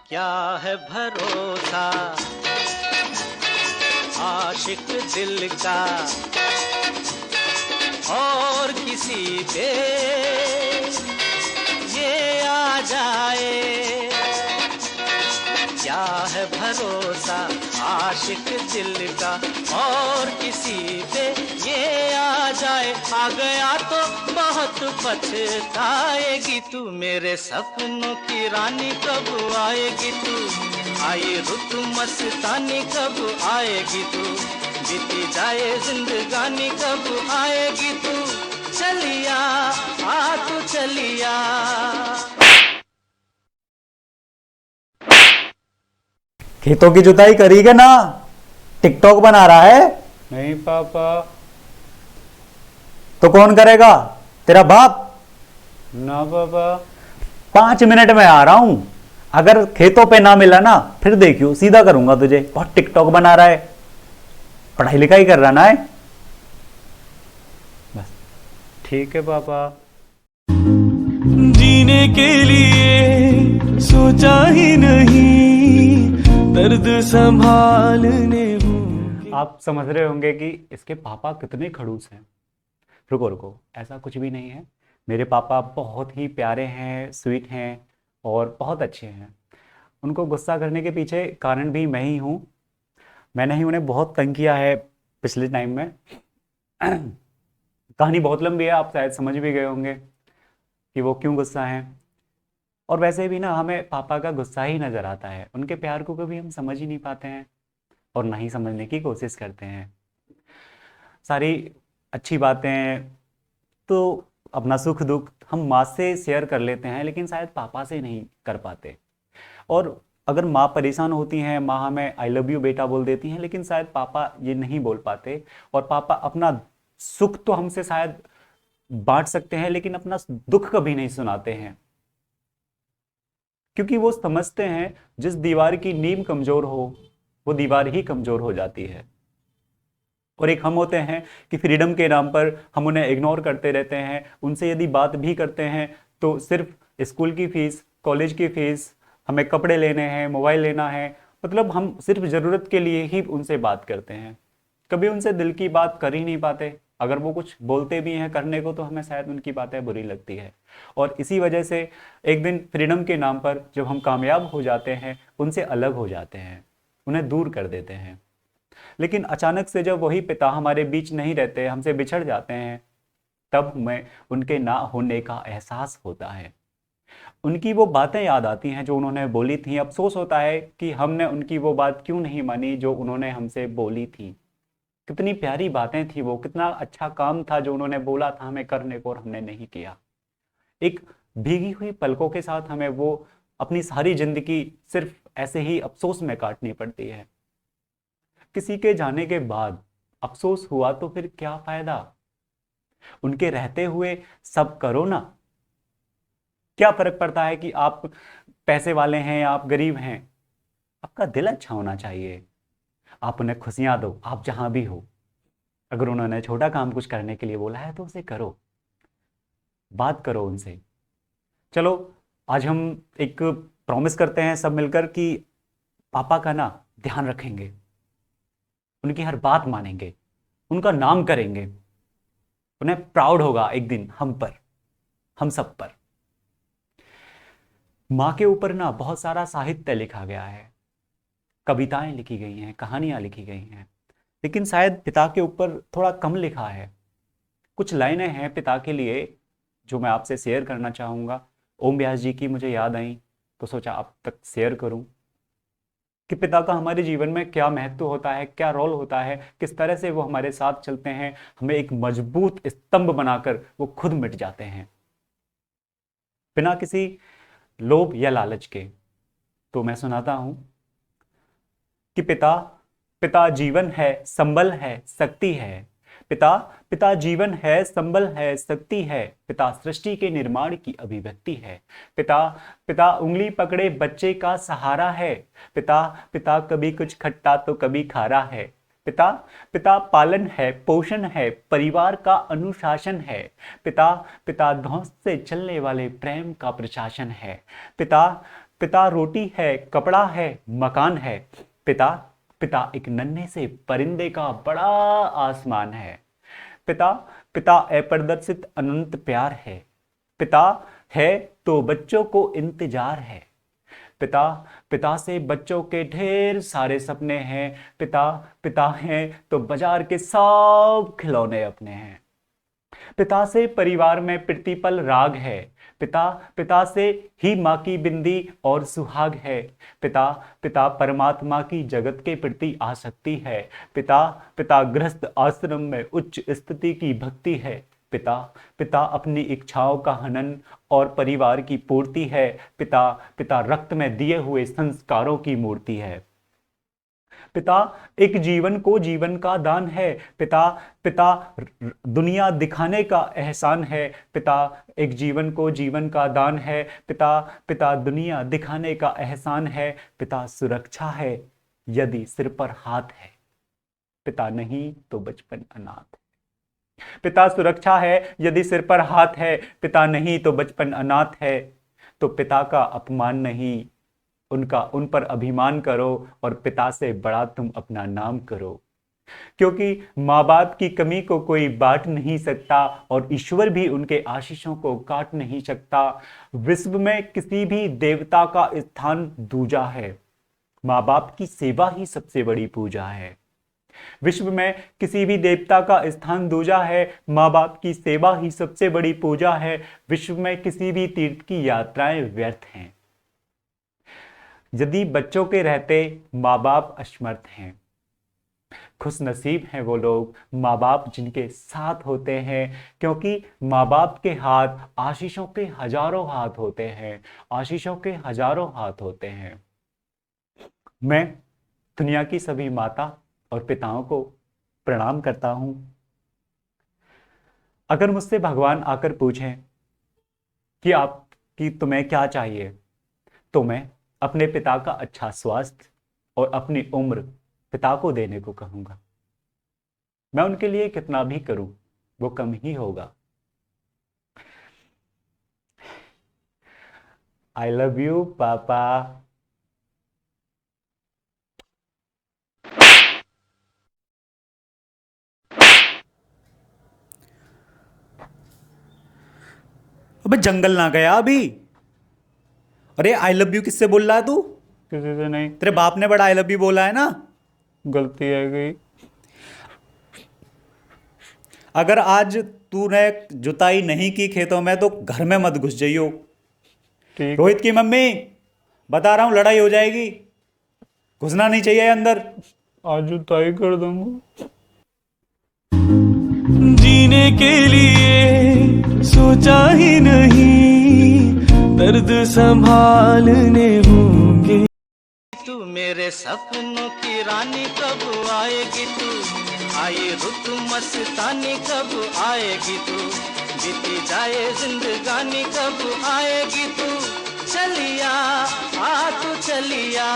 क्या है भरोसा आशिक दिल का और किसी पे ये आ जाए। क्या है भरोसा आशिक दिल का और किसी पे ये आ जाए। आ गया तो बहुत पछताएगी तू, मेरे सपनों की रानी कब आएगी तू। आई रुत मस्तानी कब आएगी तू, बीती जाए जिंदगानी कब आएगी तू। चलिया आ तू चलिया। खेतों की जुताई करी के ना, टिकटॉक बना रहा है। नहीं पापा। तो कौन करेगा, तेरा बाप? ना पापा। 5 मिनट में आ रहा हूं। अगर खेतों पे ना मिला ना, फिर देखियो सीधा करूंगा तुझे। बहुत टिकटॉक बना रहा है, पढ़ाई लिखाई कर रहा ना है। बस ठीक है पापा। जीने के लिए सोचा ही नहीं, दर्द संभालने होंगे। आप समझ रहे होंगे कि इसके पापा कितने खड़ूस हैं। रुको रुको, ऐसा कुछ भी नहीं है। मेरे पापा बहुत ही प्यारे हैं, स्वीट हैं और बहुत अच्छे हैं। उनको गुस्सा करने के पीछे कारण भी मैं ही हूँ। मैंने ही उन्हें बहुत तंग किया है पिछले टाइम में। कहानी बहुत लंबी है, आप शायद समझ भी गए होंगे कि वो क्यों गुस्सा हैं। और वैसे भी ना, हमें पापा का गुस्सा ही नज़र आता है। उनके प्यार को कभी हम समझ ही नहीं पाते हैं और ना ही समझने की कोशिश करते हैं। सारी अच्छी बातें तो, अपना सुख दुख हम माँ से शेयर कर लेते हैं, लेकिन शायद पापा से नहीं कर पाते। और अगर माँ परेशान होती हैं, माँ हमें आई लव यू बेटा बोल देती हैं, लेकिन शायद पापा ये नहीं बोल पाते। और पापा अपना सुख तो हमसे शायद बांट सकते हैं, लेकिन अपना दुख कभी नहीं सुनाते हैं, क्योंकि वो समझते हैं जिस दीवार की नींव कमजोर हो, वो दीवार ही कमजोर हो जाती है। और एक हम होते हैं कि फ्रीडम के नाम पर हम उन्हें इग्नोर करते रहते हैं। उनसे यदि बात भी करते हैं तो सिर्फ स्कूल की फीस, कॉलेज की फीस, हमें कपड़े लेने हैं, मोबाइल लेना है, मतलब हम सिर्फ ज़रूरत के लिए ही उनसे बात करते हैं। कभी उनसे दिल की बात कर ही नहीं पाते। अगर वो कुछ बोलते भी हैं करने को, तो हमें शायद उनकी बातें बुरी लगती है। और इसी वजह से एक दिन फ्रीडम के नाम पर जब हम कामयाब हो जाते हैं, उनसे अलग हो जाते हैं, उन्हें दूर कर देते हैं। लेकिन अचानक से जब वही पिता हमारे बीच नहीं रहते, हमसे बिछड़ जाते हैं, तब हमें उनके ना होने का एहसास होता है। उनकी वो बातें याद आती हैं जो उन्होंने बोली थी। अफसोस होता है कि हमने उनकी वो बात क्यों नहीं मानी जो उन्होंने हमसे बोली थी। कितनी प्यारी बातें थी वो, कितना अच्छा काम था जो उन्होंने बोला था हमें करने को और हमने नहीं किया। एक भीगी हुई पलकों के साथ हमें वो अपनी सारी जिंदगी सिर्फ ऐसे ही अफसोस में काटनी पड़ती है। किसी के जाने के बाद अफसोस हुआ तो फिर क्या फायदा। उनके रहते हुए सब करो ना। क्या फर्क पड़ता है कि आप पैसे वाले हैं या आप गरीब हैं। आपका दिल अच्छा होना चाहिए। आप उन्हें खुशियां दो, आप जहां भी हो। अगर उन्होंने छोटा काम कुछ करने के लिए बोला है तो उसे करो, बात करो उनसे। चलो, आज हम एक प्रॉमिस करते हैं सब मिलकर कि पापा का ना ध्यान रखेंगे, उनकी हर बात मानेंगे, उनका नाम करेंगे। उन्हें प्राउड होगा एक दिन हम पर, हम सब पर। माँ के ऊपर ना बहुत सारा साहित्य लिखा गया है, कविताएं लिखी गई हैं, कहानियां लिखी गई हैं, लेकिन शायद पिता के ऊपर थोड़ा कम लिखा है। कुछ लाइनें हैं पिता के लिए जो मैं आपसे शेयर करना चाहूँगा। ओम व्यास जी की मुझे याद आई तो सोचा आप तक शेयर करूं कि पिता का हमारे जीवन में क्या महत्व होता है, क्या रोल होता है, किस तरह से वो हमारे साथ चलते हैं, हमें एक मजबूत स्तंभ बनाकर वो खुद मिट जाते हैं बिना किसी लोभ या लालच के। तो मैं सुनाता हूं कि पिता पिता जीवन है, संबल है, शक्ति है। पिता पिता जीवन है, संबल है, शक्ति है। पिता सृष्टि के निर्माण की अभिव्यक्ति है। पिता पिता उंगली पकड़े बच्चे का सहारा है। पिता पिता कभी कुछ खट्टा तो कभी खारा है। पिता पिता पालन है, पोषण है, परिवार का अनुशासन है। पिता पिता धौंस से चलने वाले प्रेम का प्रशासन है। पिता पिता रोटी है, कपड़ा है, मकान है। पिता पिता एक नन्हे से परिंदे का बड़ा आसमान है। पिता पिता अप्रदर्शित अनंत प्यार है। पिता है तो बच्चों को इंतजार है। पिता पिता से बच्चों के ढेर सारे सपने हैं। पिता पिता हैं तो बाजार के सब खिलौने अपने हैं। पिता से परिवार में प्रतिपल राग है। पिता पिता से ही माँ की बिंदी और सुहाग है। पिता पिता परमात्मा की जगत के प्रति आसक्ति है। पिता पिता गृहस्थ आश्रम में उच्च स्थिति की भक्ति है। पिता पिता अपनी इच्छाओं का हनन और परिवार की पूर्ति है। पिता पिता रक्त में दिए हुए संस्कारों की मूर्ति है। पिता एक जीवन को जीवन का दान है। पिता पिता दुनिया दिखाने का एहसान है। पिता एक जीवन को जीवन का दान है। पिता पिता दुनिया दिखाने का एहसान है। पिता सुरक्षा है यदि सिर पर हाथ है। पिता नहीं तो बचपन अनाथ है। पिता सुरक्षा है यदि सिर पर हाथ है। पिता नहीं तो बचपन अनाथ है। तो पिता का अपमान नहीं, उन पर अभिमान करो और पिता से बड़ा तुम अपना नाम करो। क्योंकि माँ बाप की कमी को कोई बांट नहीं सकता और ईश्वर भी उनके आशीषों को काट नहीं सकता। विश्व में किसी भी देवता का स्थान दूजा है, माँ बाप की सेवा ही सबसे बड़ी पूजा है। विश्व में किसी भी देवता का स्थान दूजा है, माँ बाप की सेवा ही सबसे बड़ी पूजा है। विश्व में किसी भी तीर्थ की यात्राएं व्यर्थ हैं यदि बच्चों के रहते माँ बाप असमर्थ हैं। खुश नसीब हैं वो लोग माँ बाप जिनके साथ होते हैं, क्योंकि माँ बाप के हाथ आशीषों के हजारों हाथ होते हैं। आशीषों के हजारों हाथ होते हैं। मैं दुनिया की सभी माता और पिताओं को प्रणाम करता हूं। अगर मुझसे भगवान आकर पूछें कि तुम्हें क्या चाहिए, तो मैं अपने पिता का अच्छा स्वास्थ्य और अपनी उम्र पिता को देने को कहूंगा। मैं उनके लिए कितना भी करूं वो कम ही होगा। आई लव यू पापा। अबे जंगल ना गया अभी? अरे आई लव यू किससे बोल रहा है तू? किसी से नहीं, तेरे बाप ने बड़ा आई लव यू बोला है ना। गलती है गई। अगर आज तूने जुताई नहीं की खेतों में तो घर में मत घुस जाइयो। ठीक, रोहित की मम्मी बता रहा हूं, लड़ाई हो जाएगी, घुसना नहीं चाहिए अंदर। आज जुताई कर दूंगा। जीने के लिए सोचा ही नहीं, दर्द संभालने होंगे। तू मेरे सपनों की रानी कब आएगी तू, आई रुत मस्तानी कब आएगी तू, बीती जाए जिंदगानी कब आएगी तू, चलिया आ तू चलिया।